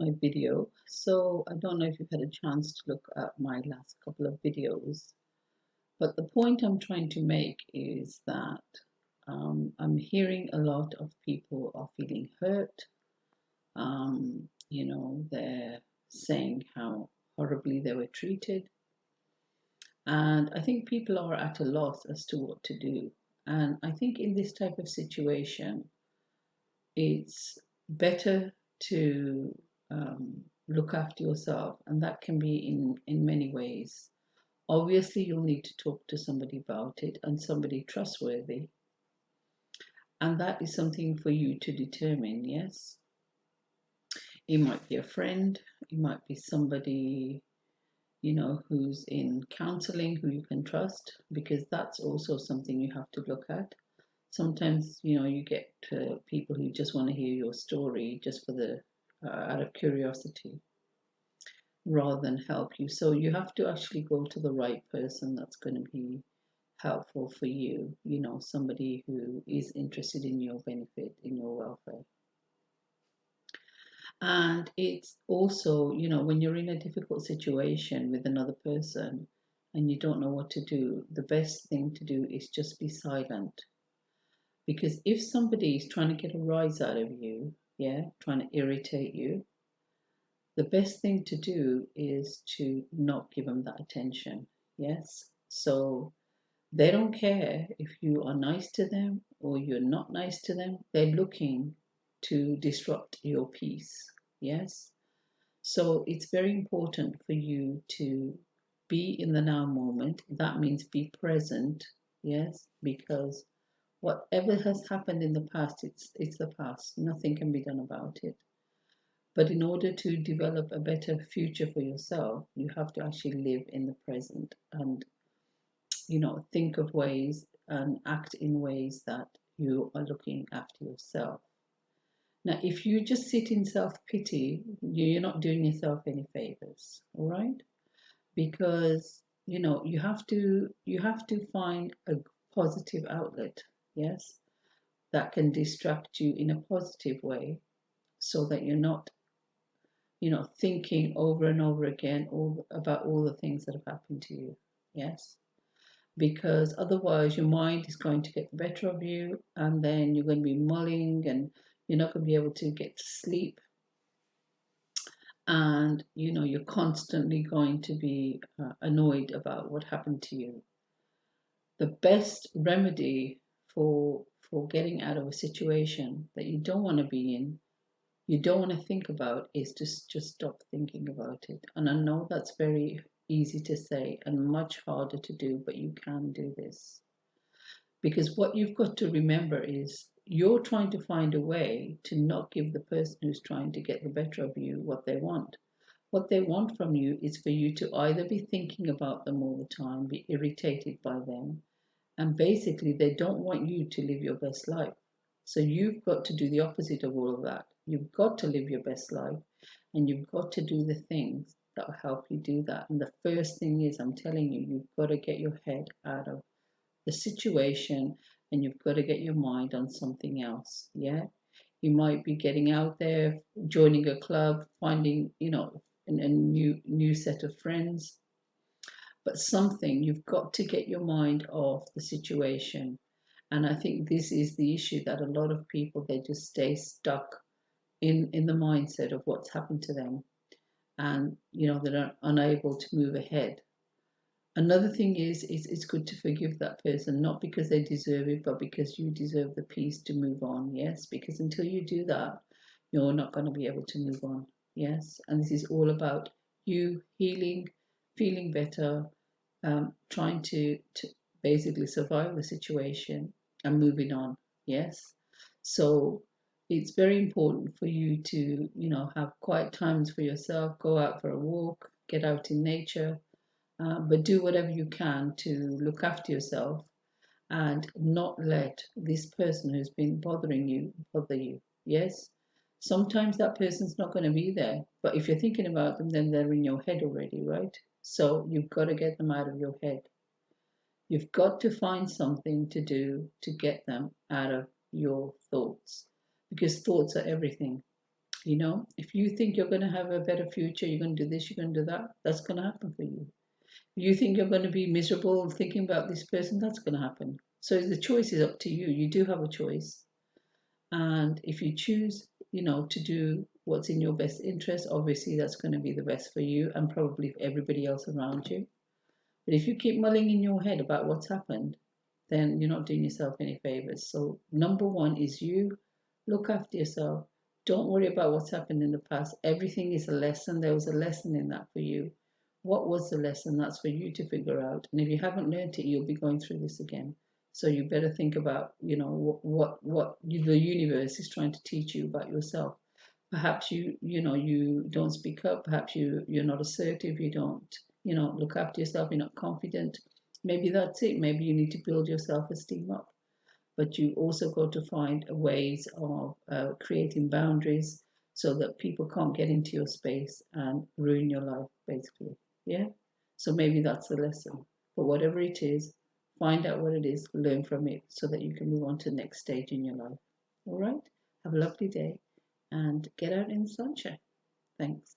my video. So I don't know if you've had a chance to look at my last couple of videos, but the point I'm trying to make is that I'm hearing a lot of people are feeling hurt. They're saying how horribly they were treated. And I think people are at a loss as to what to do. And I think in this type of situation, it's better to look after yourself, and that can be in many ways. Obviously, you'll need to talk to somebody about it, and somebody trustworthy, and that is something for you to determine. Yes, it might be a friend, it might be somebody who's in counseling who you can trust, because that's also something you have to look at. Sometimes you get people who just want to hear your story just for the out of curiosity rather than help you. So you have to actually go to the right person that's going to be helpful for you, somebody who is interested in your benefit, in your welfare. And it's also, when you're in a difficult situation with another person and you don't know what to do, the best thing to do is just be silent. Because if somebody is trying to get a rise out of you, yeah, trying to irritate you, the best thing to do is to not give them that attention. Yes. So they don't care if you are nice to them or you're not nice to them. They're looking to disrupt your peace. Yes. So it's very important for you to be in the now moment. That means be present. Yes. Because whatever has happened in the past, it's the past. Nothing can be done about it. But in order to develop a better future for yourself, you have to actually live in the present and, think of ways and act in ways that you are looking after yourself. Now, if you just sit in self-pity, you're not doing yourself any favors, all right? Because, you have to find a positive outlet, yes, that can distract you in a positive way so that you're not thinking over and over again about all the things that have happened to you. Yes. Because otherwise, your mind is going to get the better of you, and then you're going to be mulling, and you're not going to be able to get to sleep. And you're constantly going to be annoyed about what happened to you. The best remedy for getting out of a situation that you don't want to be in, you don't want to think about, is just stop thinking about it. And I know that's very easy to say and much harder to do, but you can do this. Because what you've got to remember is you're trying to find a way to not give the person who's trying to get the better of you what they want. What they want from you is for you to either be thinking about them all the time, be irritated by them, and basically they don't want you to live your best life. So you've got to do the opposite of all of that. You've got to live your best life, and you've got to do the things that will help you do that. And the first thing is, I'm telling you, you've got to get your head out of the situation, and you've got to get your mind on something else. Yeah. You might be getting out there, joining a club, finding, a new set of friends, but something, you've got to get your mind off the situation. And I think this is the issue, that a lot of people, they just stay stuck in the mindset of what's happened to them, and they're unable to move ahead. Another thing is it's good to forgive that person, not because they deserve it, but because you deserve the peace to move on. Yes, because until you do that, you're not going to be able to move on. Yes, and this is all about you healing, feeling better, trying to basically survive the situation and moving on. Yes, so it's very important for you to have quiet times for yourself, go out for a walk, get out in nature, but do whatever you can to look after yourself and not let this person who's been bothering you bother you. Yes, sometimes that person's not going to be there, but if you're thinking about them, then they're in your head already, right? So you've got to get them out of your head. You've got to find something to do to get them out of your thoughts, because thoughts are everything. You know, if you think you're going to have a better future, you're going to do this, you're going to do that, that's going to happen for you. You think you're going to be miserable thinking about this person, that's going to happen. So the choice is up to you. You do have a choice. And if you choose, to do what's in your best interest, obviously that's going to be the best for you and probably for everybody else around you. But if you keep mulling in your head about what's happened, then you're not doing yourself any favors. So, number one is you look after yourself. Don't worry about what's happened in the past. Everything is a lesson. There was a lesson in that for you. What was the lesson? That's for you to figure out. And if you haven't learned it, you'll be going through this again. So you better think about, what the universe is trying to teach you about yourself. Perhaps you don't speak up. Perhaps you're not assertive. You don't look after yourself. You're not confident. Maybe that's it. Maybe you need to build your self-esteem up. But you also got to find ways of creating boundaries so that people can't get into your space and ruin your life, basically. Yeah. So maybe that's the lesson. But whatever it is, find out what it is, learn from it, so that you can move on to the next stage in your life. All right. Have a lovely day and get out in the sunshine. Thanks.